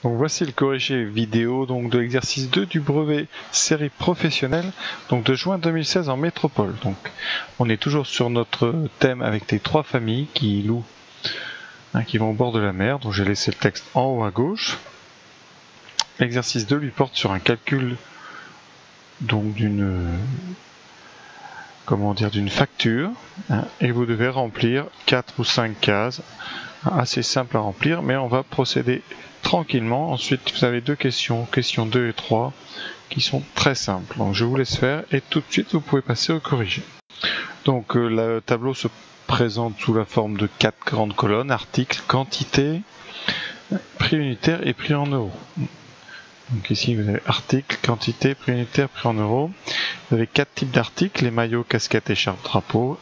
Donc voici le corrigé vidéo donc de l'exercice 2 du brevet série professionnelle donc de juin 2016 en métropole. Donc on est toujours sur notre thème avec les trois familles qui louent, qui vont au bord de la mer. Donc j'ai laissé le texte en haut à gauche. L'exercice 2 lui porte sur un calcul donc d'une facture, et vous devez remplir 4 ou 5 cases, assez simple à remplir, mais on va procéder tranquillement. Ensuite vous avez deux questions 2 et 3 qui sont très simples, donc je vous laisse faire et tout de suite vous pouvez passer au corrigé. Donc le tableau se présente sous la forme de 4 grandes colonnes: article, quantité, prix unitaire et prix en euros. Donc ici vous avez article, quantité, prix unitaire, prix en euros. Vous avez 4 types d'articles: les maillots, casquettes, écharpes, drapeaux.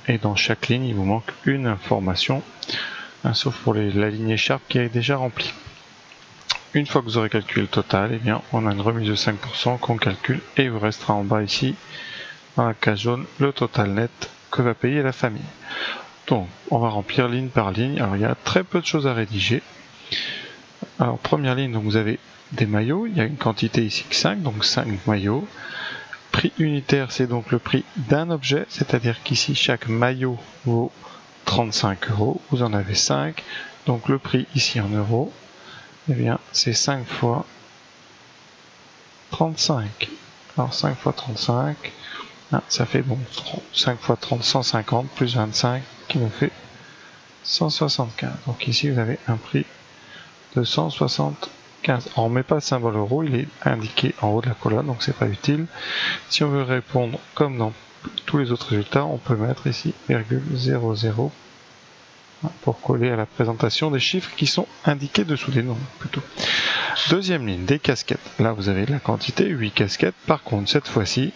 Et dans chaque ligne il vous manque une information, sauf pour la ligne écharpe qui est déjà remplie. Une fois que vous aurez calculé le total, bien, on a une remise de 5% qu'on calcule et il vous restera en bas ici, dans la case jaune, le total net que va payer la famille. Donc on va remplir ligne par ligne. Alors il y a très peu de choses à rédiger. Alors première ligne, donc vous avez des maillots, il y a une quantité ici que 5, donc 5 maillots. Prix unitaire, c'est donc le prix d'un objet, c'est-à-dire qu'ici chaque maillot vaut 35 €, vous en avez 5, donc le prix ici en euros, eh bien c'est 5 fois 35. Alors 5 fois 35, ça fait donc 5 fois 30, 150, plus 25, qui nous fait 175. Donc ici vous avez un prix de 175. On ne met pas le symbole euro, il est indiqué en haut de la colonne, donc c'est pas utile. Si on veut répondre comme dans tous les autres résultats, on peut mettre ici ,00 pour coller à la présentation des chiffres qui sont indiqués dessous, des nombres plutôt. Deuxième ligne, des casquettes. Là vous avez la quantité, 8 casquettes. Par contre cette fois-ci,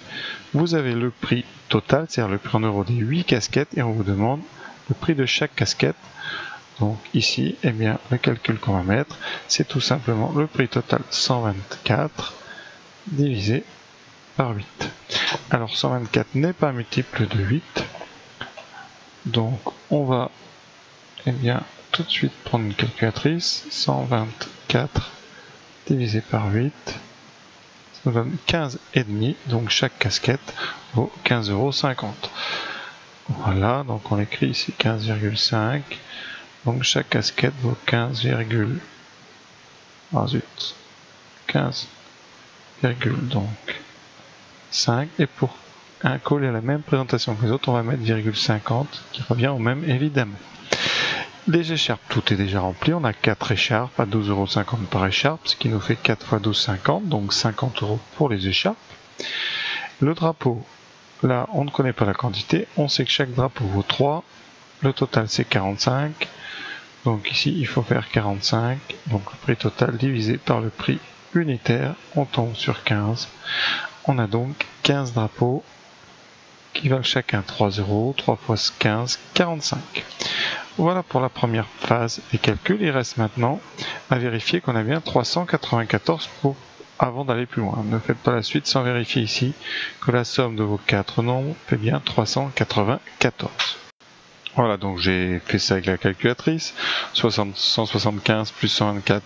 vous avez le prix total, c'est-à-dire le prix en euros des 8 casquettes, et on vous demande le prix de chaque casquette. Donc ici, eh bien, le calcul qu'on va mettre, c'est tout simplement le prix total 124 divisé par 8. Alors 124 n'est pas multiple de 8, donc on va tout de suite prendre une calculatrice. 124 divisé par 8, ça nous donne 15,5, donc chaque casquette vaut 15,50 €. Voilà, donc on écrit ici 15,5, donc chaque casquette vaut 15, donc 5, et pour coller à la même présentation que les autres, on va mettre 0,50 qui revient au même évidemment. Les écharpes, tout est déjà rempli, on a 4 écharpes à 12,50 € par écharpe, ce qui nous fait 4 fois 12,50, donc 50 € pour les écharpes. Le drapeau, là on ne connaît pas la quantité, on sait que chaque drapeau vaut 3, le total c'est 45, donc ici il faut faire 45, donc le prix total divisé par le prix unitaire, on tombe sur 15. On a donc 15 drapeaux qui valent chacun 3 €, 3 fois 15, 45. Voilà pour la première phase des calculs. Il reste maintenant à vérifier qu'on a bien 394 avant d'aller plus loin. Ne faites pas la suite sans vérifier ici que la somme de vos 4 nombres fait bien 394. Voilà, donc j'ai fait ça avec la calculatrice. 175 plus 124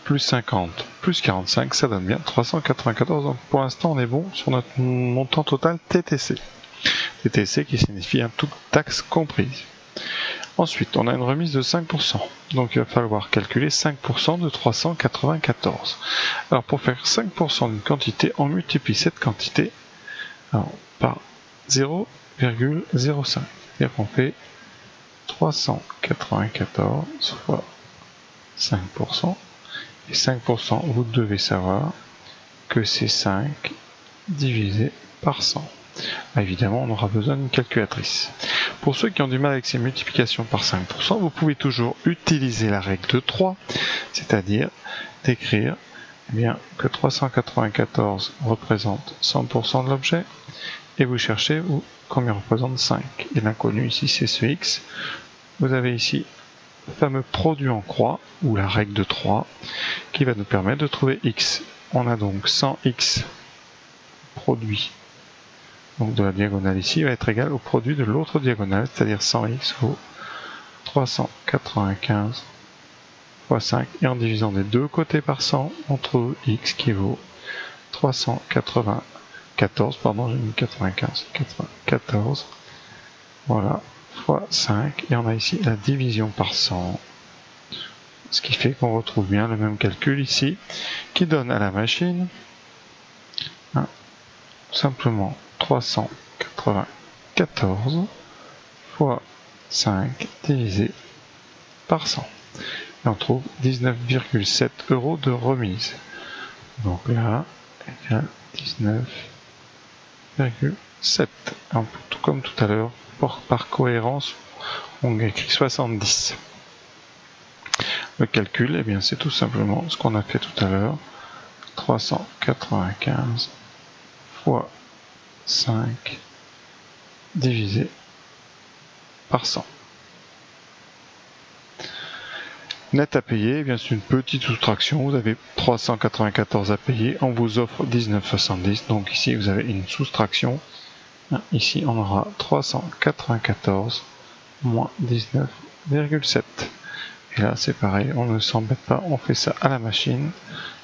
plus 50 plus 45, ça donne bien 394. Donc pour l'instant on est bon sur notre montant total TTC. TTC qui signifie un toute taxe comprise. Ensuite, on a une remise de 5%. Donc il va falloir calculer 5% de 394. Alors pour faire 5% d'une quantité, on multiplie cette quantité par 0,05. C'est-à-dire qu'on fait 394 fois 5%. Et 5%, vous devez savoir que c'est 5 divisé par 100. Évidemment, on aura besoin d'une calculatrice. Pour ceux qui ont du mal avec ces multiplications par 5%, vous pouvez toujours utiliser la règle de 3, c'est-à-dire d'écrire que 394 représente 100% de l'objet, et vous cherchez combien représente 5. Et l'inconnu ici c'est ce x. Vous avez ici le fameux produit en croix, ou la règle de 3, qui va nous permettre de trouver x. On a donc 100x produit donc de la diagonale ici va être égal au produit de l'autre diagonale, c'est-à-dire 100x vaut 395 fois 5, et en divisant des deux côtés par 100, on trouve x qui vaut 394, pardon, j'ai mis 95, 94, voilà, fois 5, et on a ici la division par 100, ce qui fait qu'on retrouve bien le même calcul ici, qui donne à la machine simplement 394 fois 5 divisé par 100. Et on trouve 19,7 € de remise. Donc là, égale 19,7. Tout comme tout à l'heure, par cohérence, on écrit 70. Le calcul, eh bien, c'est tout simplement ce qu'on a fait tout à l'heure. 395 fois 5 divisé par 100. Net à payer, eh bien c'est une petite soustraction, vous avez 394 à payer, on vous offre 19,70, donc ici vous avez une soustraction, ici on aura 394 moins 19,7, et là c'est pareil, on ne s'embête pas, on fait ça à la machine,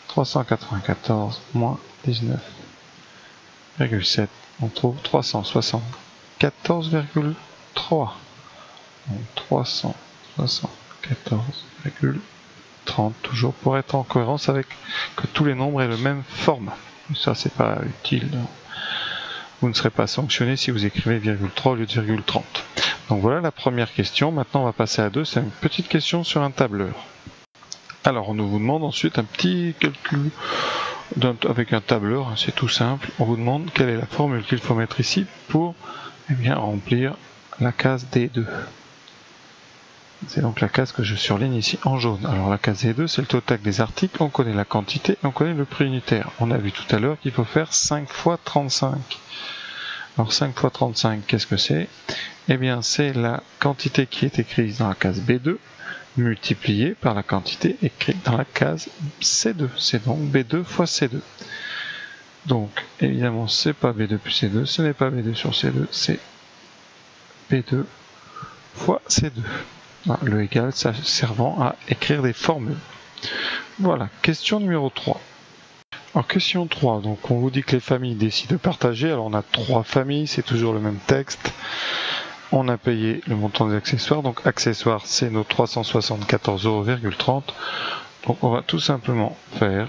394 moins 19,7, on trouve 374,3, donc 374,30, toujours pour être en cohérence avec que tous les nombres aient le même format. Ça c'est pas utile, vous ne serez pas sanctionné si vous écrivez 0,3 au lieu de 0,30. Donc voilà la première question. Maintenant on va passer à deux, c'est une petite question sur un tableur. Alors on vous demande ensuite un petit calcul avec un tableur, c'est tout simple. On vous demande quelle est la formule qu'il faut mettre ici pour remplir la case D2. C'est donc la case que je surligne ici en jaune. Alors la case D2, c'est le total des articles, on connaît la quantité et on connaît le prix unitaire. On a vu tout à l'heure qu'il faut faire 5 fois 35. Alors 5 fois 35, qu'est-ce que c'est? Eh bien c'est la quantité qui est écrite dans la case B2 multipliée par la quantité écrite dans la case C2. C'est donc B2 fois C2. Donc évidemment c'est pas B2 plus C2, ce n'est pas B2 sur C2, c'est B2 fois C2. Le égal servant à écrire des formules. Voilà, question numéro 3. Alors question 3, donc on vous dit que les familles décident de partager, alors on a 3 familles, c'est toujours le même texte. On a payé le montant des accessoires, donc accessoires c'est nos 374,30 €. Donc on va tout simplement faire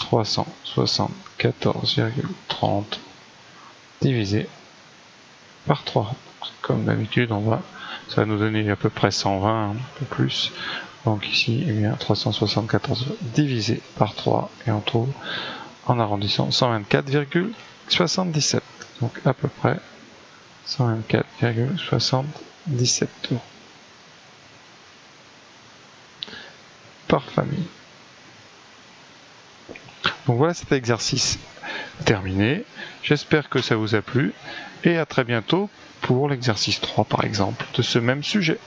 374,30 divisé par 3. Comme d'habitude ça va nous donner à peu près 120, un peu plus. Donc ici, 374 divisé par 3, et on trouve, en arrondissant, 124,77. Donc à peu près 124,77 € par famille. Donc voilà cet exercice terminé. J'espère que ça vous a plu, et à très bientôt pour l'exercice 3 par exemple de ce même sujet.